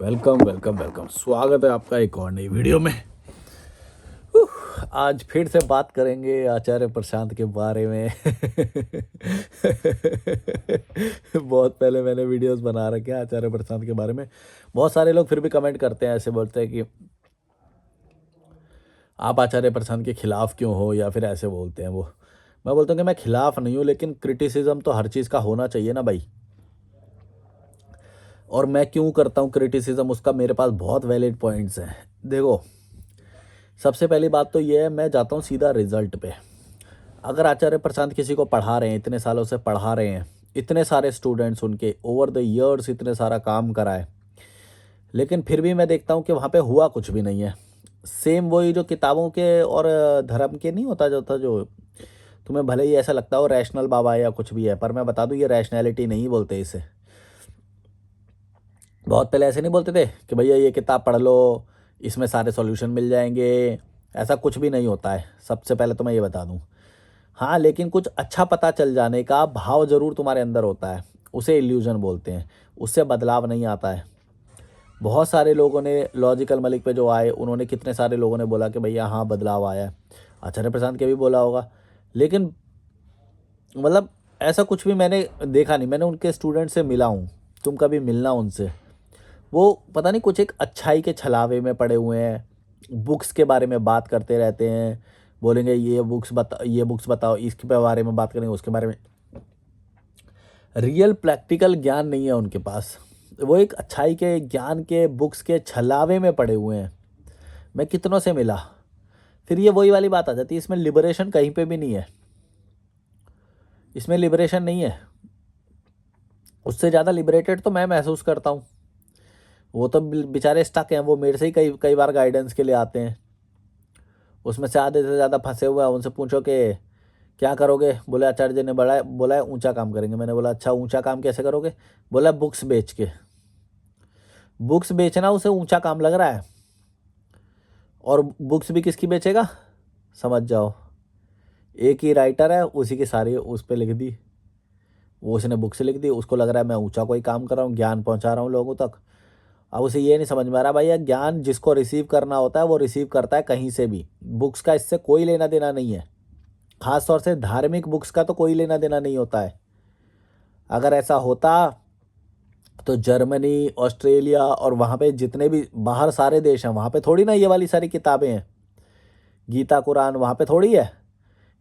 Welcome welcome welcome. स्वागत है आपका एक और नई वीडियो में। आज फिर से बात करेंगे आचार्य प्रशांत के बारे में। बहुत पहले मैंने वीडियोस बना रखे हैं आचार्य प्रशांत के बारे में। बहुत सारे लोग फिर भी कमेंट करते हैं, ऐसे बोलते हैं कि आप आचार्य प्रशांत के खिलाफ क्यों हो, या फिर ऐसे बोलते हैं वो। मैं बोलता हूँ कि मैं खिलाफ नहीं हूँ, लेकिन क्रिटिसिज्म तो हर चीज़ का होना चाहिए ना भाई। और मैं क्यों करता हूँ क्रिटिसिज्म, उसका मेरे पास बहुत वैलिड पॉइंट्स हैं। देखो, सबसे पहली बात तो ये है, मैं जाता हूँ सीधा रिजल्ट पे। अगर आचार्य प्रशांत किसी को पढ़ा रहे हैं, इतने सालों से पढ़ा रहे हैं, इतने सारे स्टूडेंट्स उनके ओवर द ईयर्स इतने सारा काम कराए, लेकिन फिर भी मैं देखता हूँ कि वहाँ पे हुआ कुछ भी नहीं है। सेम वही जो किताबों के और धर्म के नहीं होता, जो तुम्हें भले ही ऐसा लगता हो रैशनल बाबा या कुछ भी है, पर मैं बता दूँ ये रैशनैलिटी नहीं बोलते इसे। बहुत पहले ऐसे नहीं बोलते थे कि भैया ये किताब पढ़ लो, इसमें सारे सॉल्यूशन मिल जाएंगे। ऐसा कुछ भी नहीं होता है, सबसे पहले तो मैं ये बता दूं। हाँ, लेकिन कुछ अच्छा पता चल जाने का भाव ज़रूर तुम्हारे अंदर होता है, उसे इल्यूजन बोलते हैं। उससे बदलाव नहीं आता है। बहुत सारे लोगों ने लॉजिकल मलिक पे जो आए, उन्होंने कितने सारे लोगों ने बोला कि भैया हाँ बदलाव आया है। आचार्य प्रशांत के भी बोला होगा, लेकिन मतलब ऐसा कुछ भी मैंने देखा नहीं। मैंने उनके स्टूडेंट से मिला हूँ, तुम कभी मिलना उनसे। वो पता नहीं कुछ एक अच्छाई के छलावे में पड़े हुए हैं, बुक्स के बारे में बात करते रहते हैं। बोलेंगे ये बुक्स बताओ, इसके बारे में बात करेंगे, उसके बारे में। रियल प्रैक्टिकल ज्ञान नहीं है उनके पास। वो एक अच्छाई के ज्ञान के बुक्स के छलावे में पड़े हुए हैं। मैं कितनों से मिला, फिर ये वही वाली बात आ जाती है, इसमें लिबरेशन कहीं पे भी नहीं है। इसमें लिबरेशन नहीं है। उससे ज़्यादा लिबरेटेड तो मैं महसूस करता हूँ। वो तो बेचारे स्टक हैं, वो मेरे से ही कई कई बार गाइडेंस के लिए आते हैं। उसमें से आधे से ज़्यादा फंसे हुए हैं। उनसे पूछो कि क्या करोगे, बोले आचार्य जी ने बोला है ऊंचा काम करेंगे। मैंने बोला अच्छा, ऊंचा काम कैसे करोगे? बोला बुक्स बेच के। बुक्स बेचना उसे ऊंचा काम लग रहा है। और बुक्स भी किसकी बेचेगा, समझ जाओ। एक ही राइटर है, उसी की सारी उस पर लिख दी। वो उसने बुक्स लिख दी, उसको लग रहा है मैं ऊंचा कोई काम कर रहा हूँ, ज्ञान पहुंचा रहा हूँ लोगों तक। अब उसे ये नहीं समझ में आ रहा भैया, ज्ञान जिसको रिसीव करना होता है वो रिसीव करता है कहीं से भी। बुक्स का इससे कोई लेना देना नहीं है। खास तौर से धार्मिक बुक्स का तो कोई लेना देना नहीं होता है। अगर ऐसा होता तो जर्मनी, ऑस्ट्रेलिया और वहाँ पे जितने भी बाहर सारे देश हैं, वहाँ पे थोड़ी ना ये वाली सारी किताबें हैं। गीता कुरान वहाँ पे थोड़ी है।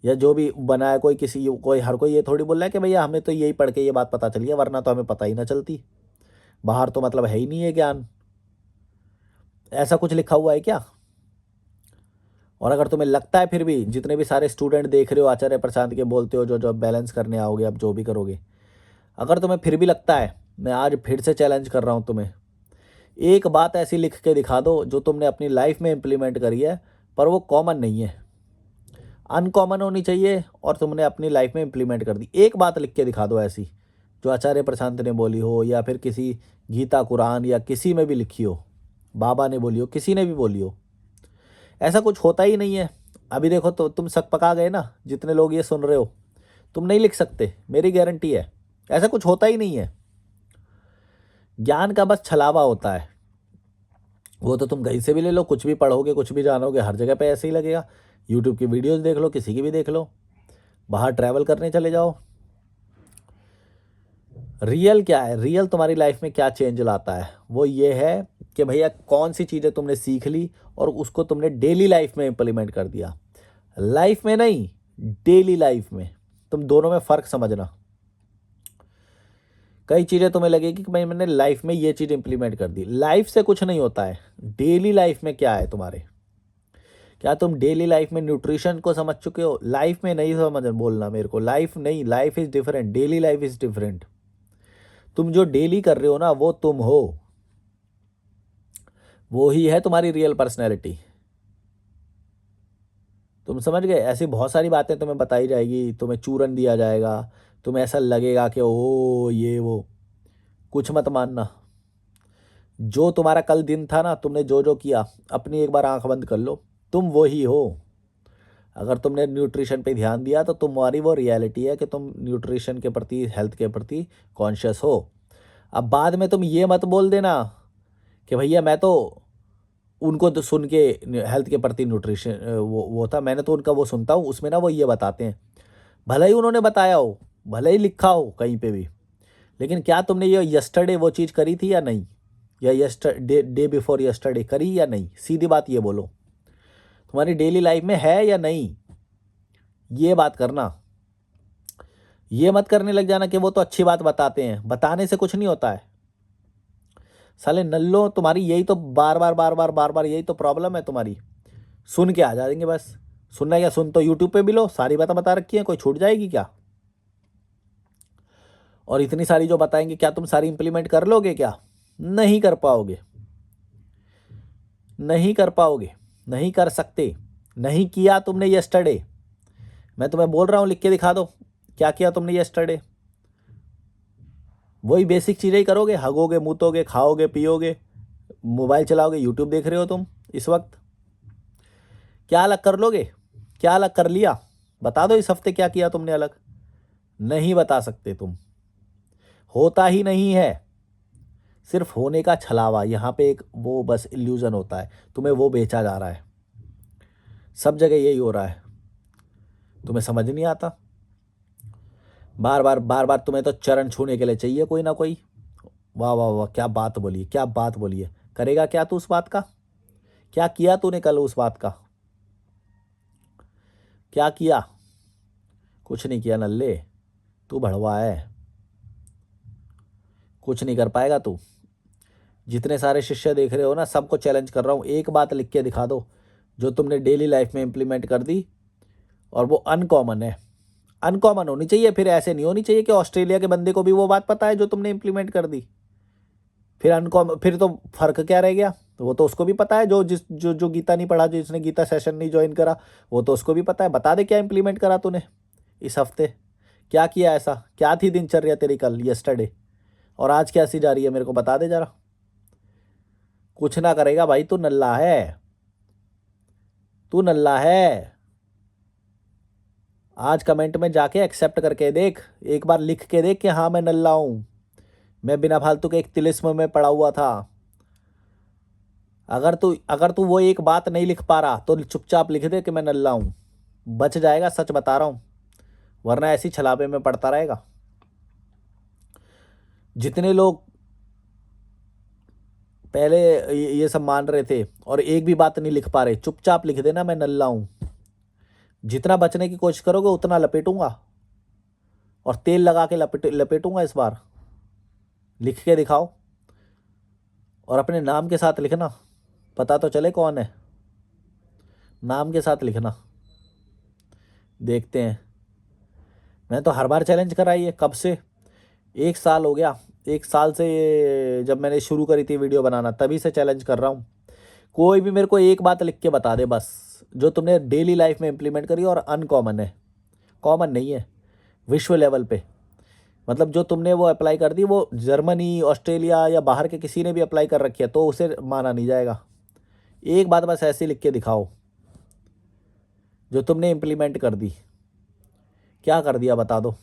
या जो भी बना है कोई हर कोई ये थोड़ी बोल रहा है कि भैया हमें तो यही पढ़ के ये बात पता चली है, वरना तो हमें पता ही ना चलती। बाहर तो मतलब है ही नहीं है ज्ञान। ऐसा कुछ लिखा हुआ है क्या? और अगर तुम्हें लगता है, फिर भी जितने भी सारे स्टूडेंट देख रहे हो आचार्य प्रशांत के बोलते हो, जो जो बैलेंस करने आओगे, अब जो भी करोगे, अगर तुम्हें फिर भी लगता है, मैं आज फिर से चैलेंज कर रहा हूँ तुम्हें, एक बात ऐसी लिख के दिखा दो जो तुमने अपनी लाइफ में इम्प्लीमेंट करी है, पर वो कॉमन नहीं है, अनकॉमन होनी चाहिए, और तुमने अपनी लाइफ में इम्प्लीमेंट कर दी। एक बात लिख के दिखा दो ऐसी, जो आचार्य प्रशांत ने बोली हो, या फिर किसी गीता कुरान या किसी में भी लिखी हो, बाबा ने बोली हो, किसी ने भी बोली हो। ऐसा कुछ होता ही नहीं है। अभी देखो तो तुम सक पका गए ना, जितने लोग ये सुन रहे हो, तुम नहीं लिख सकते, मेरी गारंटी है। ऐसा कुछ होता ही नहीं है। ज्ञान का बस छलावा होता है। वो तो तुम कहीं से भी ले लो, कुछ भी पढ़ोगे, कुछ भी जानोगे, हर जगह पे ऐसे ही लगेगा। यूट्यूब की वीडियोस देख लो, किसी की भी देख लो, बाहर ट्रैवल करने चले जाओ। रियल क्या है, रियल तुम्हारी लाइफ में क्या चेंज लाता है, वो ये है कि भैया कौन सी चीज़ें तुमने सीख ली और उसको तुमने डेली लाइफ में इम्प्लीमेंट कर दिया। लाइफ में नहीं, डेली लाइफ में। तुम दोनों में फ़र्क समझना। कई चीज़ें तुम्हें लगेगी कि मैंने लाइफ में ये चीज़ इंप्लीमेंट कर दी। लाइफ से कुछ नहीं होता है। डेली लाइफ में क्या है तुम्हारे, क्या तुम डेली लाइफ में न्यूट्रिशन को समझ चुके हो? लाइफ में नहीं समझ बोलना मेरे को, लाइफ नहीं, life is different, daily life is different. तुम जो डेली कर रहे हो ना, वो तुम हो, वो ही है तुम्हारी रियल पर्सनैलिटी। तुम समझ गए? ऐसी बहुत सारी बातें तुम्हें बताई जाएगी, तुम्हें चूरन दिया जाएगा, तुम्हें ऐसा लगेगा कि ओ ये वो। कुछ मत मानना। जो तुम्हारा कल दिन था ना, तुमने जो जो किया, अपनी एक बार आंख बंद कर लो, तुम वो ही हो। अगर तुमने न्यूट्रिशन पे ध्यान दिया तो तुम्हारी वो रियलिटी है कि तुम न्यूट्रिशन के प्रति, हेल्थ के प्रति कॉन्शियस हो। अब बाद में तुम ये मत बोल देना कि भैया मैं तो उनको तो सुन के हेल्थ के प्रति न्यूट्रिशन वो था, मैंने तो उनका वो सुनता हूँ, उसमें ना वो ये बताते हैं, भले ही उन्होंने बताया हो, भले ही लिखा हो कहीं पे भी, लेकिन क्या तुमने ये यस्टरडे वो चीज़ करी थी या नहीं, या डे बिफोर यस्टरडे करी या नहीं, सीधी बात ये बोलो, तुम्हारी डेली लाइफ में है या नहीं, ये बात करना। ये मत करने लग जाना कि वो तो अच्छी बात बताते हैं, बताने से कुछ नहीं होता है साले नल्लो, तुम्हारी यही तो बार बार बार बार बार बार यही तो प्रॉब्लम है तुम्हारी, सुन के आ जाएंगे बस। सुनना है क्या, सुन तो यूट्यूब पे भी लो, सारी बातें बता रखी हैं, कोई छूट जाएगी क्या? और इतनी सारी जो बताएंगे क्या तुम सारी इंप्लीमेंट कर लोगे क्या? नहीं कर पाओगे, नहीं कर पाओगे, नहीं कर सकते, नहीं किया तुमने यस्टरडे। मैं तुम्हें बोल रहा हूँ लिख के दिखा दो क्या किया तुमने यस्टरडे, वही बेसिक चीज़ें ही करोगे, हगोगे, मूतोगे, खाओगे, पियोगे, मोबाइल चलाओगे, यूट्यूब देख रहे हो तुम इस वक्त, क्या अलग कर लोगे? क्या अलग कर लिया? बता दो इस हफ्ते क्या किया तुमने अलग। नहीं बता सकते तुम, होता ही नहीं है, सिर्फ होने का छलावा, यहाँ पे एक वो बस इल्यूजन होता है, तुम्हें वो बेचा जा रहा है, सब जगह यही हो रहा है, तुम्हें समझ नहीं आता। बार बार बार बार तुम्हें तो चरण छूने के लिए चाहिए कोई ना कोई। वाह वाह वाह, क्या बात बोली, क्या बात बोली है। करेगा क्या तू उस बात का? क्या किया तूने कल उस बात का? क्या किया? कुछ नहीं किया नल्ले, तू भड़वा है, कुछ नहीं कर पाएगा तू। जितने सारे शिष्य देख रहे हो ना, सबको चैलेंज कर रहा हूँ, एक बात लिख के दिखा दो जो तुमने डेली लाइफ में इंप्लीमेंट कर दी, और वो अनकॉमन है, अनकॉमन होनी चाहिए, फिर ऐसे नहीं होनी चाहिए कि ऑस्ट्रेलिया के बंदे को भी वो बात पता है जो तुमने इंप्लीमेंट कर दी। फिर अनकॉमन, फिर तो फर्क क्या रह गया? तो वो तो उसको भी पता है, जो गीता नहीं पढ़ा, जो जिसने गीता सेशन नहीं ज्वाइन करा, वो तो उसको भी पता है। बता दे क्या इंप्लीमेंट करा तूने इस हफ्ते, क्या किया ऐसा, क्या थी दिनचर्या तेरी कल यस्टरडे, और आज कैसी जा रही है, मेरे को बता दे जरा। कुछ ना करेगा भाई, तू नल्ला है, तू नल्ला है। आज कमेंट में जाके एक्सेप्ट करके देख, एक बार लिख के देख कि हाँ मैं नल्ला हूँ, मैं बिना फालतू के एक तिलिस्म में पड़ा हुआ था। अगर तू वो एक बात नहीं लिख पा रहा तो चुपचाप लिख दे कि मैं नल्ला हूँ, बच जाएगा, सच बता रहा हूँ, वरना ऐसी छलावे में पड़ता रहेगा। जितने लोग पहले ये सब मान रहे थे और एक भी बात नहीं लिख पा रहे, चुपचाप लिख देना मैं नल्ला हूँ। जितना बचने की कोशिश करोगे उतना लपेटूंगा, और तेल लगा के लपेटूंगा इस बार। लिख के दिखाओ, और अपने नाम के साथ लिखना, पता तो चले कौन है, नाम के साथ लिखना, देखते हैं। मैं तो हर बार चैलेंज कराई है, कब से, 1 साल हो गया, 1 साल से जब मैंने शुरू करी थी वीडियो बनाना तभी से चैलेंज कर रहा हूँ। कोई भी मेरे को एक बात लिख के बता दे बस, जो तुमने डेली लाइफ में इंप्लीमेंट करी और अनकॉमन है, कॉमन नहीं है, विश्व लेवल पे, मतलब जो तुमने वो अप्लाई कर दी, वो जर्मनी, ऑस्ट्रेलिया या बाहर के किसी ने भी अप्लाई कर रखी है तो उसे माना नहीं जाएगा। एक बात बस ऐसी लिख के दिखाओ जो तुमने इम्प्लीमेंट कर दी, क्या कर दिया बता दो।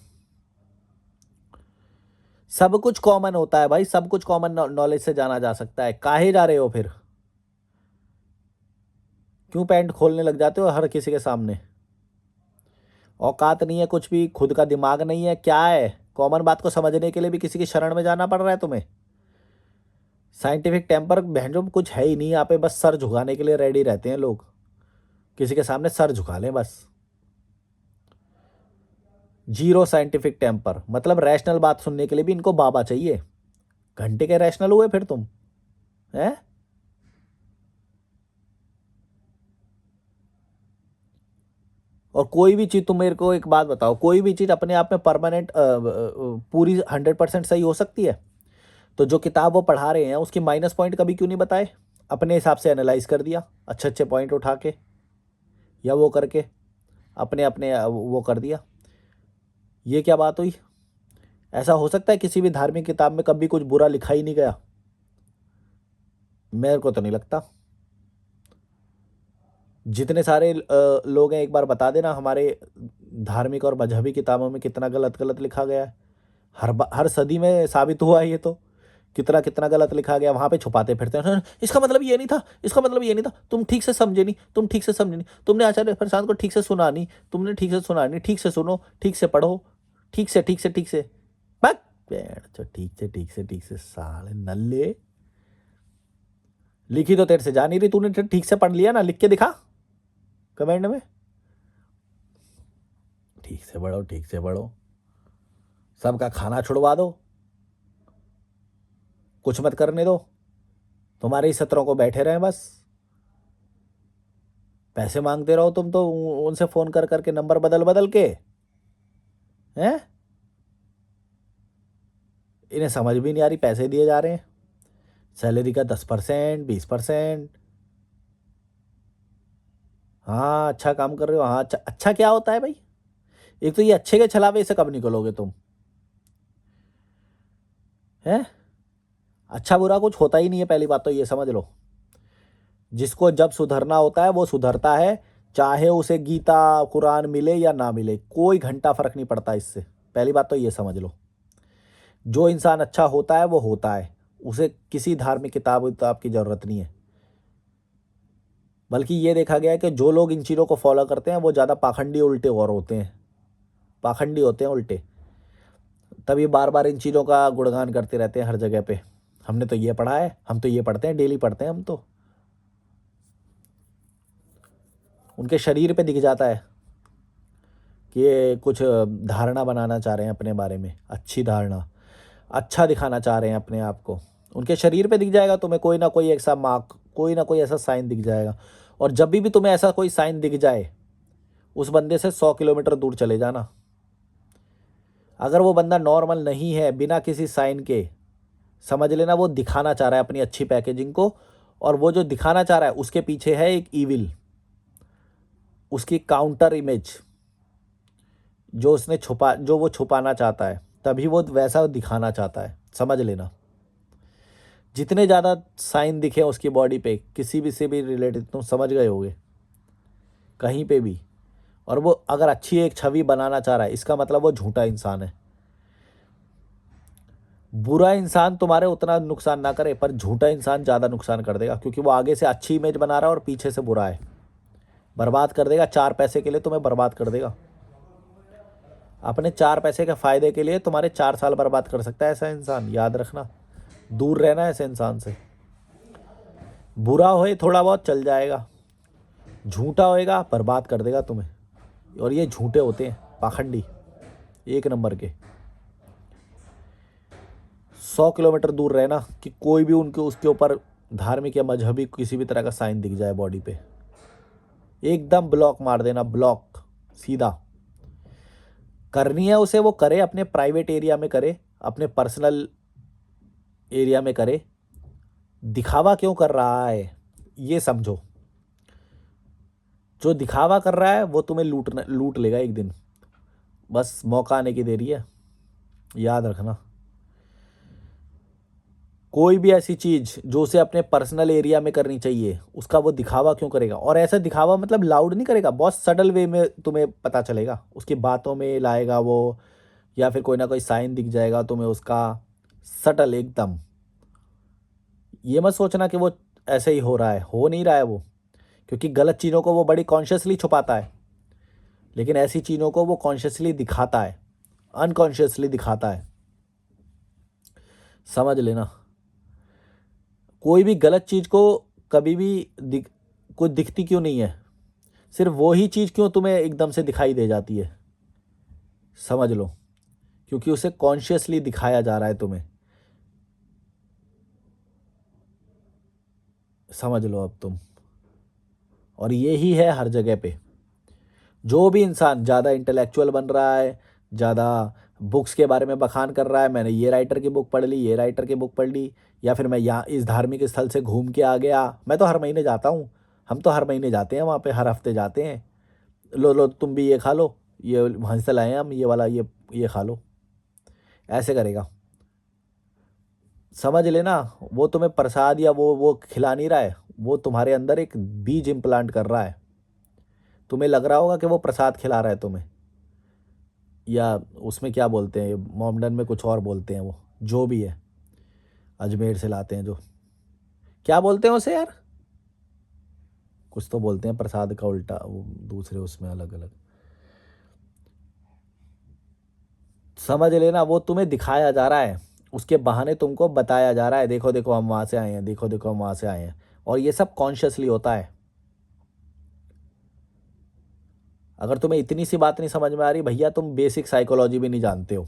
सब कुछ कॉमन होता है भाई, सब कुछ कॉमन नॉलेज से जाना जा सकता है, काहे जा रहे हो फिर? क्यों पैंट खोलने लग जाते हो हर किसी के सामने? औकात नहीं है कुछ भी, खुद का दिमाग नहीं है, क्या है? कॉमन बात को समझने के लिए भी किसी की शरण में जाना पड़ रहा है तुम्हें। साइंटिफिक टेम्पर बहनचोद कुछ है ही नहीं यहाँ पे, बस सर झुकाने के लिए रेडी रहते हैं लोग, किसी के सामने सर झुका लें बस। जीरो साइंटिफिक टेम्पर, मतलब रैशनल बात सुनने के लिए भी इनको बाबा चाहिए। घंटे के रैशनल हुए फिर तुम, हैं? और कोई भी चीज़, तुम मेरे को एक बात बताओ, कोई भी चीज़ अपने आप में परमानेंट पूरी 100% सही हो सकती है? तो जो किताब वो पढ़ा रहे हैं उसकी माइनस पॉइंट कभी क्यों नहीं बताए? अपने हिसाब से एनालाइज कर दिया, अच्छे अच्छे पॉइंट उठा के या वो करके अपने अपने वो कर दिया। ये क्या बात हुई? ऐसा हो सकता है किसी भी धार्मिक किताब में कभी कुछ बुरा लिखा ही नहीं गया? मेरे को तो नहीं लगता। जितने सारे लोग हैं, एक बार बता देना हमारे धार्मिक और मजहबी किताबों में कितना गलत गलत लिखा गया है। हर सदी में साबित हुआ है ये तो, कितना कितना गलत लिखा गया वहाँ पे छुपाते फिरते हैं, इसका मतलब ये नहीं था, इसका मतलब ये नहीं था, तुम ठीक से समझे नहीं, तुम ठीक से समझे नहीं, तुमने आचार्य प्रशांत को ठीक से सुना नहीं, तुमने ठीक से सुना नहीं, ठीक से सुनो, ठीक से पढ़ो, ठीक से ठीक से ठीक से, बस ठीक से साले नल्ले, लिखी तो तेरे से जा नहीं रही, तूने ठीक से पढ़ लिया ना, लिख के दिखा कमेंट में, ठीक से पढ़ो, ठीक से पढ़ो, सबका खाना छुड़वा दो, कुछ मत करने दो, तुम्हारे ही सत्रों को बैठे रहे बस, पैसे मांगते रहो तुम तो उनसे फोन कर करके नंबर बदल बदल के, हैं? इन्हें समझ भी नहीं आ रही, पैसे दिए जा रहे हैं, सैलरी का 10%, 20%। हाँ अच्छा काम कर रहे हो, हाँ अच्छा, अच्छा क्या होता है भाई? एक तो ये अच्छे के छलावे से कब निकलोगे तुम, हैं? अच्छा बुरा कुछ होता ही नहीं है, पहली बात तो ये समझ लो। जिसको जब सुधरना होता है वो सुधरता है, चाहे उसे गीता कुरान मिले या ना मिले, कोई घंटा फर्क नहीं पड़ता इससे, पहली बात तो ये समझ लो। जो इंसान अच्छा होता है वो होता है, उसे किसी धार्मिक किताब की ज़रूरत नहीं है। बल्कि ये देखा गया है कि जो लोग इन चीज़ों को फॉलो करते हैं वो ज़्यादा पाखंडी उल्टे और होते हैं, पाखंडी होते हैं उल्टे, तभी बार बार इन चीज़ों का गुणगान करते रहते हैं हर जगह पे, हमने तो ये पढ़ा है, हम तो ये पढ़ते हैं, डेली पढ़ते हैं हम तो। उनके शरीर पे दिख जाता है कि ये कुछ धारणा बनाना चाह रहे हैं अपने बारे में, अच्छी धारणा, अच्छा दिखाना चाह रहे हैं अपने आप को, उनके शरीर पे दिख जाएगा तुम्हें कोई ना कोई ऐसा मार्क, कोई ना कोई ऐसा साइन दिख जाएगा। और जब भी तुम्हें ऐसा कोई साइन दिख जाए, उस बंदे से 100 किलोमीटर दूर चले जाना। अगर वो बंदा नॉर्मल नहीं है, बिना किसी साइन के, समझ लेना वो दिखाना चाह रहा है अपनी अच्छी पैकेजिंग को, और वो जो दिखाना चाह रहा है उसके पीछे है एक ईविल, उसकी काउंटर इमेज जो वो छुपाना चाहता है, तभी वो वैसा दिखाना चाहता है, समझ लेना। जितने ज़्यादा साइन दिखे उसकी बॉडी पे किसी भी से भी रिलेटेड, तुम समझ गए होगे कहीं पे भी, और वो अगर अच्छी एक छवि बनाना चाह रहा है, इसका मतलब वो झूठा इंसान है। बुरा इंसान तुम्हारे उतना नुकसान ना करे, पर झूठा इंसान ज़्यादा नुकसान कर देगा, क्योंकि वो आगे से अच्छी इमेज बना रहा है और पीछे से बुरा है, बर्बाद कर देगा, 4 पैसे के लिए तुम्हें बर्बाद कर देगा, अपने 4 पैसे के फ़ायदे के लिए तुम्हारे 4 साल बर्बाद कर सकता है ऐसा इंसान, याद रखना, दूर रहना ऐसे इंसान से। बुरा होए थोड़ा बहुत चल जाएगा, झूठा होएगा बर्बाद कर देगा तुम्हें, और ये झूठे होते हैं, पाखंडी एक नंबर के। 100 किलोमीटर दूर रहना कि कोई भी उनके उसके ऊपर धार्मिक या मजहबी किसी भी तरह का साइन दिख जाए बॉडी पे, एकदम ब्लॉक मार देना, ब्लॉक सीधा। करनी है उसे वो करे, अपने प्राइवेट एरिया में करे, अपने पर्सनल एरिया में करे, दिखावा क्यों कर रहा है ये समझो। जो दिखावा कर रहा है वो तुम्हें लूट लेगा एक दिन, बस मौका आने की देरी है, याद रखना। कोई भी ऐसी चीज़ जो उसे अपने पर्सनल एरिया में करनी चाहिए, उसका वो दिखावा क्यों करेगा, और ऐसा दिखावा मतलब लाउड नहीं करेगा, बहुत सडल वे में तुम्हें पता चलेगा, उसकी बातों में लाएगा वो, या फिर कोई ना कोई साइन दिख जाएगा तुम्हें उसका, सटल एकदम। ये मत सोचना कि वो ऐसे ही हो रहा है, हो नहीं रहा है वो, क्योंकि गलत चीज़ों को वो बड़ी कॉन्शियसली छुपाता है, लेकिन ऐसी चीज़ों को वो कॉन्शियसली दिखाता है, अनकॉन्शियसली दिखाता है, समझ लेना। कोई भी गलत चीज़ को कभी भी कोई दिखती क्यों नहीं है, सिर्फ वो ही चीज़ क्यों तुम्हें एकदम से दिखाई दे जाती है, समझ लो, क्योंकि उसे कॉन्शियसली दिखाया जा रहा है तुम्हें, समझ लो अब तुम। और ये ही है हर जगह पे, जो भी इंसान ज़्यादा इंटेलेक्चुअल बन रहा है, ज़्यादा बुक्स के बारे में बखान कर रहा है, मैंने ये राइटर की बुक पढ़ ली, ये राइटर की बुक पढ़ ली, या फिर मैं यहाँ इस धार्मिक स्थल से घूम के आ गया, मैं तो हर महीने जाता हूँ, हम तो हर महीने जाते हैं वहाँ पे, हर हफ्ते जाते हैं, लो लो तुम भी ये खा लो, ये वहीं से लाए हैं हम, ये वाला ये खा लो, ऐसे करेगा, समझ लेना। वो तुम्हें प्रसाद या वो खिला नहीं रहा है, वो तुम्हारे अंदर एक बीज इम्प्लांट कर रहा है, तुम्हें लग रहा होगा कि वो प्रसाद खिला रहा है तुम्हें, या उसमें क्या बोलते हैं, मोमडन में कुछ और बोलते हैं, वो जो भी है, अजमेर से लाते हैं जो, क्या बोलते हैं उसे यार, कुछ तो बोलते हैं प्रसाद का उल्टा, वो दूसरे उसमें अलग अलग, समझ लेना। वो तुम्हें दिखाया जा रहा है, उसके बहाने तुमको बताया जा रहा है, देखो देखो हम वहाँ से आए हैं, देखो देखो हम वहाँ से आए हैं, और ये सब कॉन्शियसली होता है। अगर तुम्हें इतनी सी बात नहीं समझ में आ रही भैया, तुम बेसिक साइकोलॉजी भी नहीं जानते हो।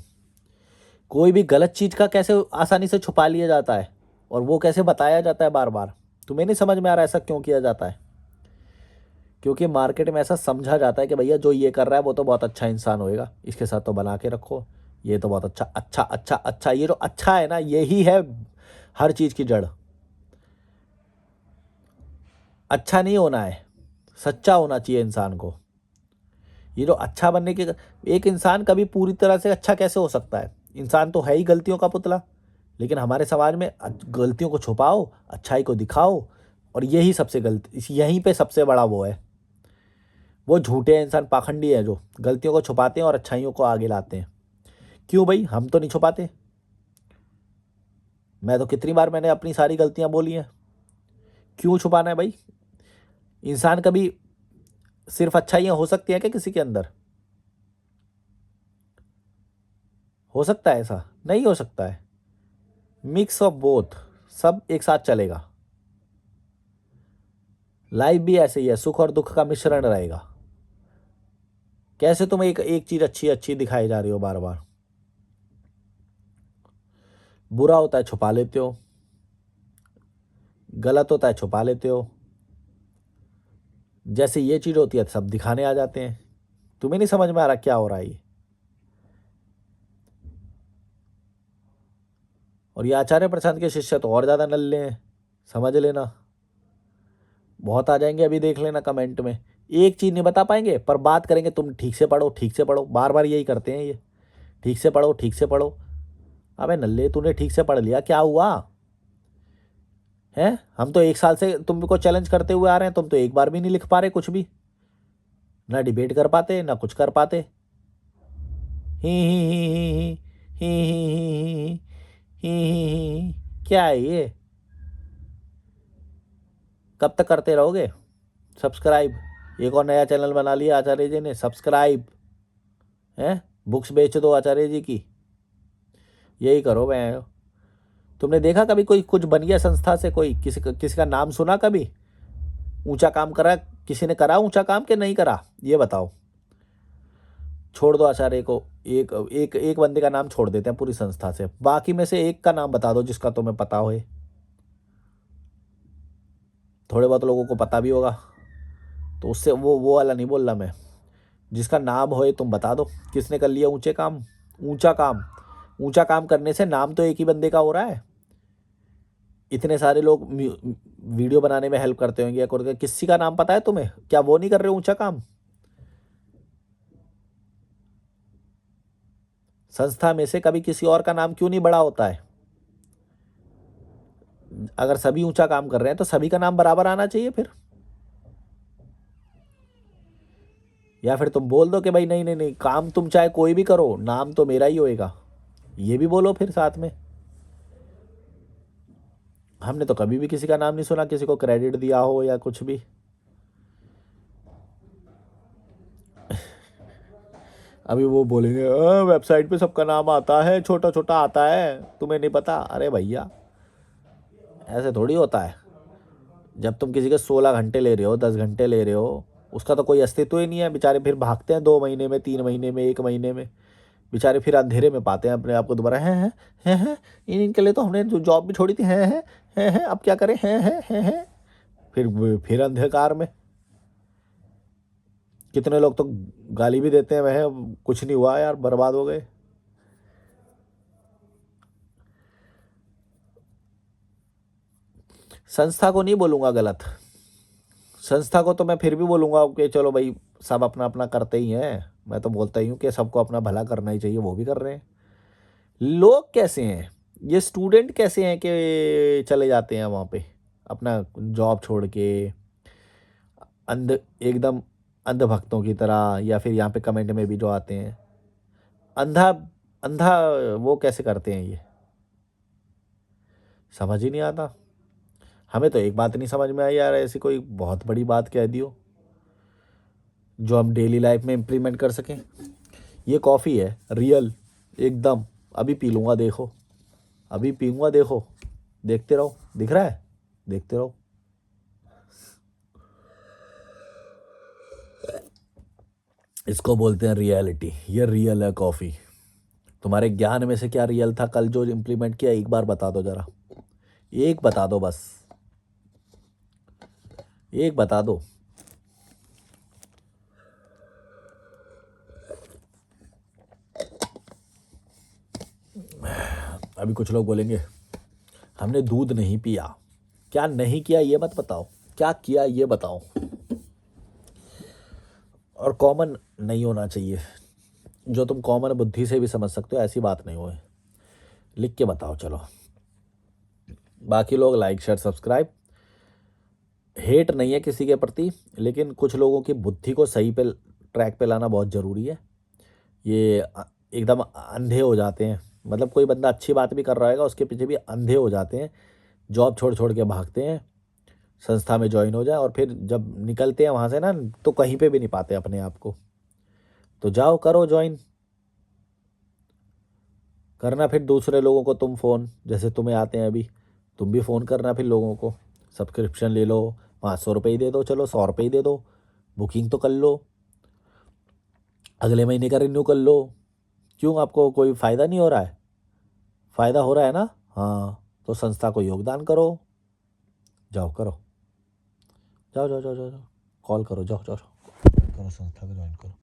कोई भी गलत चीज़ का कैसे आसानी से छुपा लिया जाता है, और वो कैसे बताया जाता है बार बार, तुम्हें नहीं समझ में आ रहा ऐसा क्यों किया जाता है? क्योंकि मार्केट में ऐसा समझा जाता है कि भैया जो ये कर रहा है वो तो बहुत अच्छा इंसान होएगा, इसके साथ तो बना के रखो, ये तो बहुत अच्छा अच्छा अच्छा अच्छा, ये जो अच्छा है ना, यही है हर चीज़ की जड़। अच्छा नहीं होना है, सच्चा होना चाहिए इंसान को। ये जो अच्छा बनने के, एक इंसान कभी पूरी तरह से अच्छा कैसे हो सकता है? इंसान तो है ही गलतियों का पुतला। लेकिन हमारे समाज में गलतियों को छुपाओ, अच्छाई को दिखाओ, और यही सबसे गलती, यहीं पे सबसे बड़ा वो है। वो झूठे इंसान पाखंडी है जो गलतियों को छुपाते हैं और अच्छाइयों को आगे लाते हैं। क्यों भाई, हम तो नहीं छुपाते। मैं तो कितनी बार मैंने अपनी सारी गलतियां बोली हैं। क्यों छुपाना है भाई? इंसान कभी सिर्फ अच्छाइयां हो सकती हैं क्या किसी के अंदर? हो सकता है ऐसा? नहीं हो सकता है। मिक्स ऑफ बोथ, सब एक साथ चलेगा। लाइफ भी ऐसे ही है, सुख और दुख का मिश्रण रहेगा। कैसे तुम एक एक चीज अच्छी अच्छी दिखाई जा रही हो बार बार? बुरा होता है छुपा लेते हो, गलत होता है छुपा लेते हो, जैसे ये चीज होती है सब दिखाने आ जाते हैं। तुम्हें नहीं समझ में आ रहा क्या हो रहा है ये? और ये आचार्य प्रशांत के शिष्य तो और ज्यादा नल्ले हैं, समझ लेना। बहुत आ जाएंगे, अभी देख लेना कमेंट में। एक चीज नहीं बता पाएंगे पर बात करेंगे, तुम ठीक से पढ़ो ठीक से पढ़ो, बार बार यही करते हैं ये, ठीक से पढ़ो ठीक से पढ़ो। अबे नल्ले, तूने ठीक से पढ़ लिया, क्या हुआ है? हम तो 1 साल से तुमको चैलेंज करते हुए आ रहे हैं, तुम तो एक बार भी नहीं लिख पा रहे कुछ भी, ना डिबेट कर पाते ना कुछ कर पाते। ही ही ही ही ही ही ही, क्या है ये? कब तक करते रहोगे? सब्सक्राइब, एक और नया चैनल बना लिया आचार्य जी ने, सब्सक्राइब है। बुक्स बेच दो आचार्य जी की, यही करो। मैं, तुमने देखा कभी कोई कुछ बन गया संस्था से? कोई किसी का नाम सुना कभी? ऊंचा काम करा किसी ने? करा ऊंचा काम के नहीं करा, ये बताओ। छोड़ दो आचार्य को, एक एक एक बंदे का नाम छोड़ देते हैं पूरी संस्था से, बाकी में से एक का नाम बता दो जिसका तुम्हें पता हो। थोड़े बहुत लोगों को पता भी होगा, तो उससे वो वाला नहीं बोल रहा मैं। जिसका नाम हो तुम बता दो, किसने कर लिया ऊंचे काम, ऊंचा काम। ऊंचा काम करने से नाम तो एक ही बंदे का हो रहा है। इतने सारे लोग वीडियो बनाने में हेल्प करते होंगे, किसी का नाम पता है तुम्हें? क्या वो नहीं कर रहे ऊंचा काम? संस्था में से कभी किसी और का नाम क्यों नहीं बड़ा होता है? अगर सभी ऊंचा काम कर रहे हैं तो सभी का नाम बराबर आना चाहिए फिर। या फिर तुम बोल दो कि भाई नहीं नहीं नहीं, काम तुम चाहे कोई भी करो, नाम तो मेरा ही होएगा, ये भी बोलो फिर साथ में। हमने तो कभी भी किसी का नाम नहीं सुना, किसी को क्रेडिट दिया हो या कुछ भी। अभी वो बोलेंगे वेबसाइट पे सबका नाम आता है, छोटा छोटा आता है, तुम्हें नहीं पता। अरे भैया ऐसे थोड़ी होता है। जब तुम किसी के 16 घंटे ले रहे हो, 10 घंटे ले रहे हो, उसका तो कोई अस्तित्व ही नहीं है। बेचारे फिर भागते हैं 2 महीने में, 3 महीने में, 1 महीने में, बेचारे फिर अंधेरे में पाते हैं अपने आप को दोबारा। हैं इनके लिए तो हमने जो जॉब भी छोड़ी थी, हैं अब क्या करें, हैं फिर अंधकार में। कितने लोग तो गाली भी देते हैं, वह कुछ नहीं हुआ यार, बर्बाद हो गए। संस्था को नहीं बोलूँगा गलत, संस्था को तो मैं फिर भी बोलूँगा कि चलो भाई, सब अपना अपना करते ही हैं। मैं तो बोलता ही हूँ कि सबको अपना भला करना ही चाहिए, वो भी कर रहे हैं। लोग कैसे हैं, ये स्टूडेंट कैसे हैं कि चले जाते हैं वहाँ पे अपना जॉब छोड़ के, अंध एकदम अंधभक्तों की तरह, या फिर यहाँ पे कमेंट में भी जो आते हैं अंधा अंधा, वो कैसे करते हैं ये? समझ ही नहीं आता। हमें तो एक बात नहीं समझ में आई यार, ऐसी कोई बहुत बड़ी बात कह दी हो जो हम डेली लाइफ में इम्प्लीमेंट कर सकें। ये कॉफ़ी है रियल एकदम, अभी पी लूँगा देखो, अभी पीऊँगा देखो, देखते रहो, दिख रहा है, देखते रहो। इसको बोलते हैं रियलिटी, ये रियल है कॉफ़ी। तुम्हारे ज्ञान में से क्या रियल था कल जो इम्प्लीमेंट किया, एक बार बता दो जरा, एक बता दो बस, एक बता दो। अभी कुछ लोग बोलेंगे हमने दूध नहीं पिया, क्या नहीं किया ये मत बताओ, क्या किया ये बताओ। और कॉमन नहीं होना चाहिए, जो तुम कॉमन बुद्धि से भी समझ सकते हो ऐसी बात नहीं हो, लिख के बताओ चलो। बाकी लोग लाइक शेयर सब्सक्राइब, हेट नहीं है किसी के प्रति, लेकिन कुछ लोगों की बुद्धि को सही पे ट्रैक पे लाना बहुत ज़रूरी है। ये एकदम अंधे हो जाते हैं, मतलब कोई बंदा अच्छी बात भी कर रहा होगा उसके पीछे भी अंधे हो जाते हैं, जॉब छोड़ छोड़ के भागते हैं, संस्था में ज्वाइन हो जाए और फिर जब निकलते हैं वहाँ से ना तो कहीं पे भी नहीं पाते अपने आप को। तो जाओ करो ज्वाइन, करना फिर दूसरे लोगों को तुम फ़ोन, जैसे तुम्हें आते हैं अभी, तुम भी फ़ोन करना फिर लोगों को, सब्सक्रिप्शन ले लो, 500 रुपये ही दे दो, चलो 100 रुपये ही दे दो, बुकिंग तो कर लो, अगले महीने का रिन्यू कर लो। क्यों, आपको कोई फ़ायदा नहीं हो रहा है? फ़ायदा हो रहा है ना, हाँ, तो संस्था को योगदान करो, जाओ करो, जाओ जाओ जाओ जाओ जाओ, कॉल करो, जाओ जाओ जाओ, करो संस्था को ज्वाइन करो।